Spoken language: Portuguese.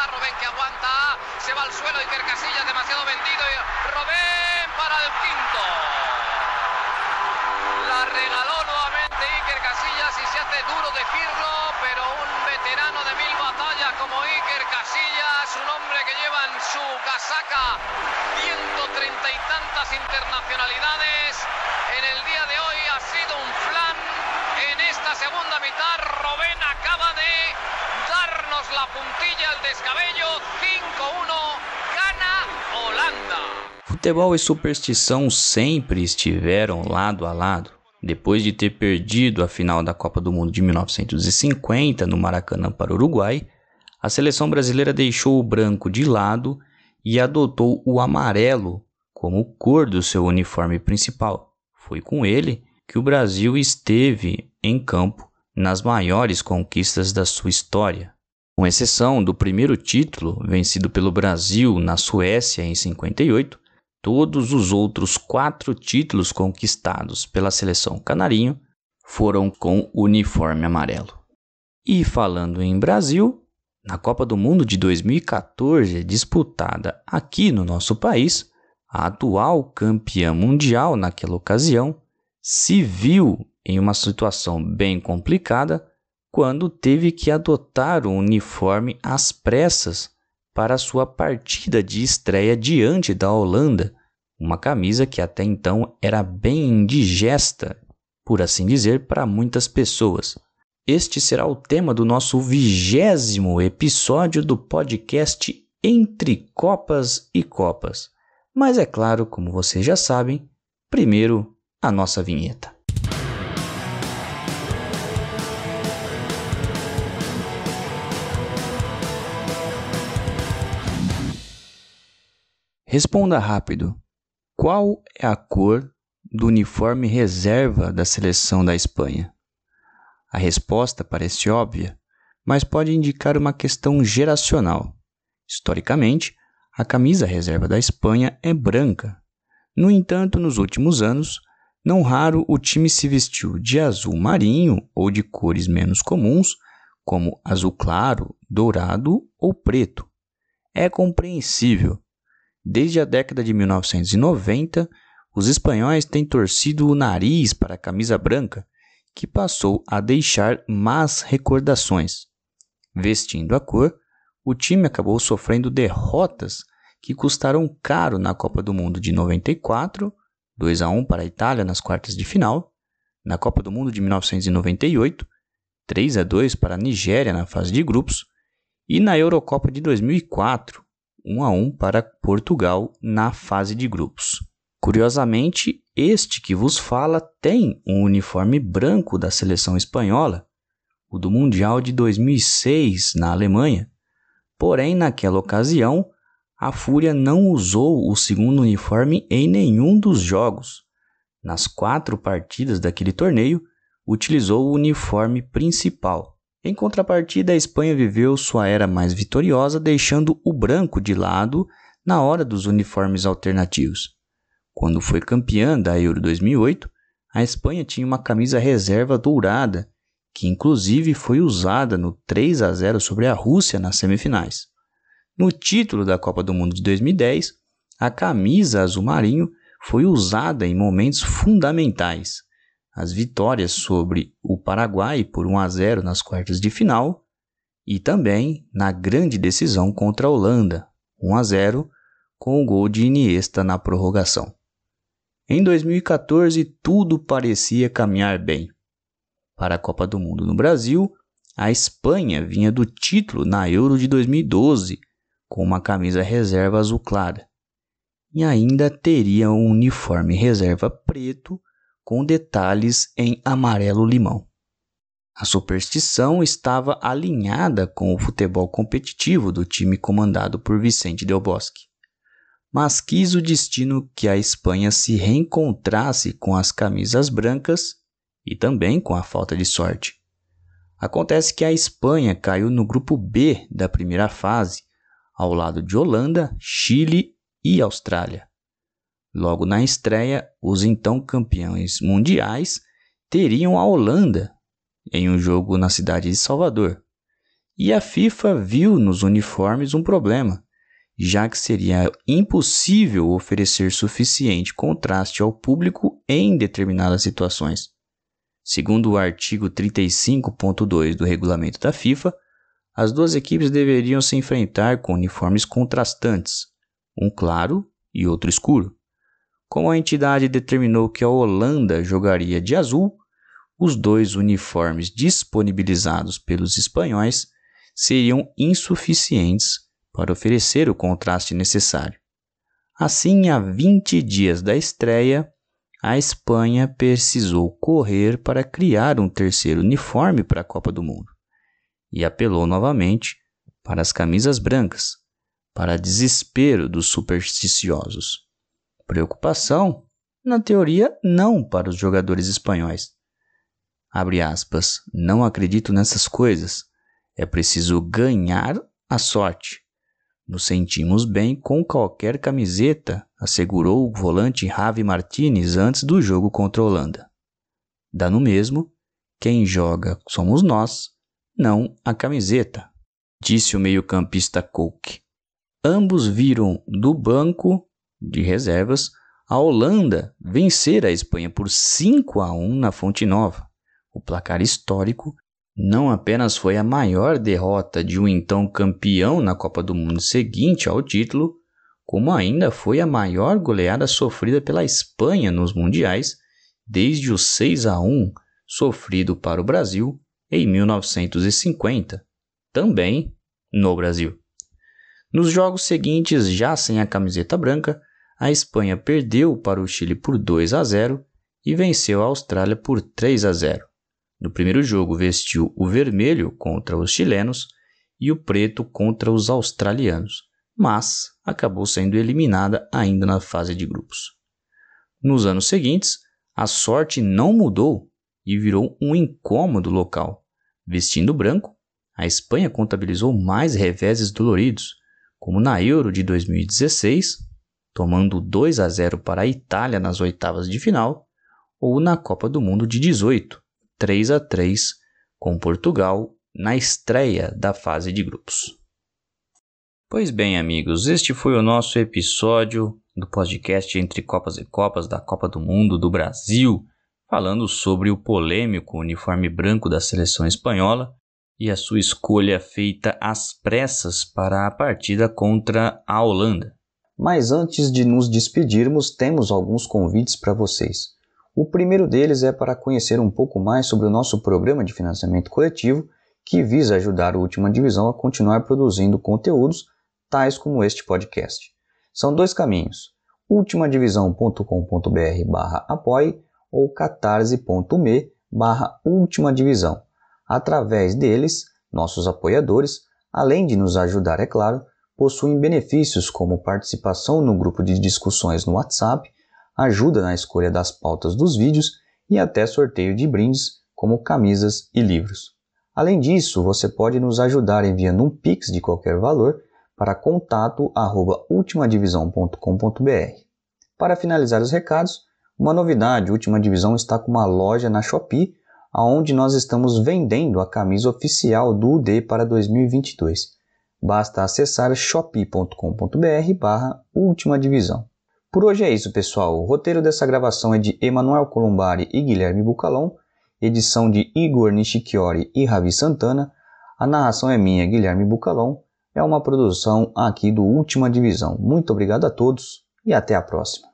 está Robben que aguanta, se va al suelo Iker Casillas, demasiado vendido y Robben para el quinto. La regaló nuevamente Iker Casillas y se hace duro decirlo, pero un veterano de 1000 batallas como Iker Casillas, un hombre que lleva en su casaca 130 y tantas internacionalidades, en el día de hoy ha sido un flan. En esta segunda mitad Robben acaba de darnos la puntilla al descabello. 5-1, gana Holanda. Futebol e superstição sempre estiveram lado a lado. Depois de ter perdido a final da Copa do Mundo de 1950 no Maracanã para o Uruguai, a seleção brasileira deixou o branco de lado e adotou o amarelo como cor do seu uniforme principal. Foi com ele que o Brasil esteve em campo nas maiores conquistas da sua história. Com exceção do primeiro título, vencido pelo Brasil na Suécia em 58, todos os outros 4 títulos conquistados pela seleção canarinho foram com uniforme amarelo. E falando em Brasil, na Copa do Mundo de 2014, disputada aqui no nosso país, a atual campeã mundial naquela ocasião se viu em uma situação bem complicada quando teve que adotar um uniforme às pressas para sua partida de estreia diante da Holanda, uma camisa que até então era bem indigesta, por assim dizer, para muitas pessoas. Este será o tema do nosso 20º episódio do podcast Entre Copas e Copas. Mas é claro, como vocês já sabem, primeiro a nossa vinheta. Responda rápido. Qual é a cor do uniforme reserva da seleção da Espanha? A resposta parece óbvia, mas pode indicar uma questão geracional. Historicamente, a camisa reserva da Espanha é branca. No entanto, nos últimos anos, não raro o time se vestiu de azul marinho ou de cores menos comuns, como azul claro, dourado ou preto. É compreensível. Desde a década de 1990, os espanhóis têm torcido o nariz para a camisa branca, que passou a deixar más recordações. Vestindo a cor, o time acabou sofrendo derrotas que custaram caro na Copa do Mundo de 94, 2-1 para a Itália nas quartas de final, na Copa do Mundo de 1998, 3-2 para a Nigéria na fase de grupos, e na Eurocopa de 2004, 1-1 para Portugal na fase de grupos. Curiosamente, este que vos fala tem um uniforme branco da seleção espanhola, o do Mundial de 2006 na Alemanha. Porém, naquela ocasião, a Fúria não usou o segundo uniforme em nenhum dos jogos. Nas 4 partidas daquele torneio, utilizou o uniforme principal. Em contrapartida, a Espanha viveu sua era mais vitoriosa, deixando o branco de lado na hora dos uniformes alternativos. Quando foi campeã da Euro 2008, a Espanha tinha uma camisa reserva dourada, que inclusive foi usada no 3-0 sobre a Rússia nas semifinais. No título da Copa do Mundo de 2010, a camisa azul marinho foi usada em momentos fundamentais. As vitórias sobre o Paraguai por 1-0 nas quartas de final e também na grande decisão contra a Holanda, 1-0, com o gol de Iniesta na prorrogação. Em 2014, tudo parecia caminhar bem. Para a Copa do Mundo no Brasil, a Espanha vinha do título na Euro de 2012, com uma camisa reserva azul clara. E ainda teria um uniforme reserva preto com detalhes em amarelo-limão. A superstição estava alinhada com o futebol competitivo do time comandado por Vicente Del Bosque. Mas quis o destino que a Espanha se reencontrasse com as camisas brancas e também com a falta de sorte. Acontece que a Espanha caiu no grupo B da primeira fase, ao lado de Holanda, Chile e Austrália. Logo na estreia, os então campeões mundiais teriam a Holanda em um jogo na cidade de Salvador. e a FIFA viu nos uniformes um problema, já que seria impossível oferecer suficiente contraste ao público em determinadas situações. Segundo o artigo 35.2 do regulamento da FIFA, as duas equipes deveriam se enfrentar com uniformes contrastantes, um claro e outro escuro. Como a entidade determinou que a Holanda jogaria de azul, os dois uniformes disponibilizados pelos espanhóis seriam insuficientes para oferecer o contraste necessário. Assim, a 20 dias da estreia, a Espanha precisou correr para criar um terceiro uniforme para a Copa do Mundo e apelou novamente para as camisas brancas, para desespero dos supersticiosos. Preocupação, na teoria, não para os jogadores espanhóis. Abre aspas, não acredito nessas coisas. É preciso ganhar a sorte. Nos sentimos bem com qualquer camiseta, assegurou o volante Javi Martínez antes do jogo contra a Holanda. Dá no mesmo, quem joga somos nós, não a camiseta, disse o meio-campista Coke. Ambos viram do banco de reservas a Holanda vencer a Espanha por 5-1 na Fonte Nova. O placar histórico não apenas foi a maior derrota de um então campeão na Copa do Mundo seguinte ao título, como ainda foi a maior goleada sofrida pela Espanha nos mundiais desde o 6-1 sofrido para o Brasil em 1950, também no Brasil. Nos jogos seguintes, já sem a camiseta branca, a Espanha perdeu para o Chile por 2-0 e venceu a Austrália por 3-0. No primeiro jogo vestiu o vermelho contra os chilenos e o preto contra os australianos, mas acabou sendo eliminada ainda na fase de grupos. Nos anos seguintes, a sorte não mudou e virou um incômodo local. Vestindo branco, a Espanha contabilizou mais reveses doloridos, como na Euro de 2016, tomando 2-0 para a Itália nas oitavas de final, ou na Copa do Mundo de 18, 3-3 com Portugal na estreia da fase de grupos. Pois bem, amigos, este foi o nosso episódio do podcast Entre Copas e Copas da Copa do Mundo do Brasil, falando sobre o polêmico uniforme branco da seleção espanhola e a sua escolha feita às pressas para a partida contra a Holanda. Mas antes de nos despedirmos, temos alguns convites para vocês. O primeiro deles é para conhecer um pouco mais sobre o nosso programa de financiamento coletivo, que visa ajudar a Última Divisão a continuar produzindo conteúdos tais como este podcast. São dois caminhos, ultimadivisão.com.br/apoie ou catarse.me/ultimadivisão. Através deles, nossos apoiadores, além de nos ajudar, é claro, possuem benefícios como participação no grupo de discussões no WhatsApp, ajuda na escolha das pautas dos vídeos e até sorteio de brindes como camisas e livros. Além disso, você pode nos ajudar enviando um Pix de qualquer valor para contato@ultimadivisão.com.br. Para finalizar os recados, uma novidade, a Última Divisão está com uma loja na Shopee, onde nós estamos vendendo a camisa oficial do UD para 2022. Basta acessar shopee.com.br/ultimadivisão. Por hoje é isso, pessoal. O roteiro dessa gravação é de Emanuel Colombari e Guilherme Bucalon, edição de Igor Nishikiori e Ravi Santana, a narração é minha, Guilherme Bucalon, é uma produção aqui do Última Divisão. Muito obrigado a todos e até a próxima.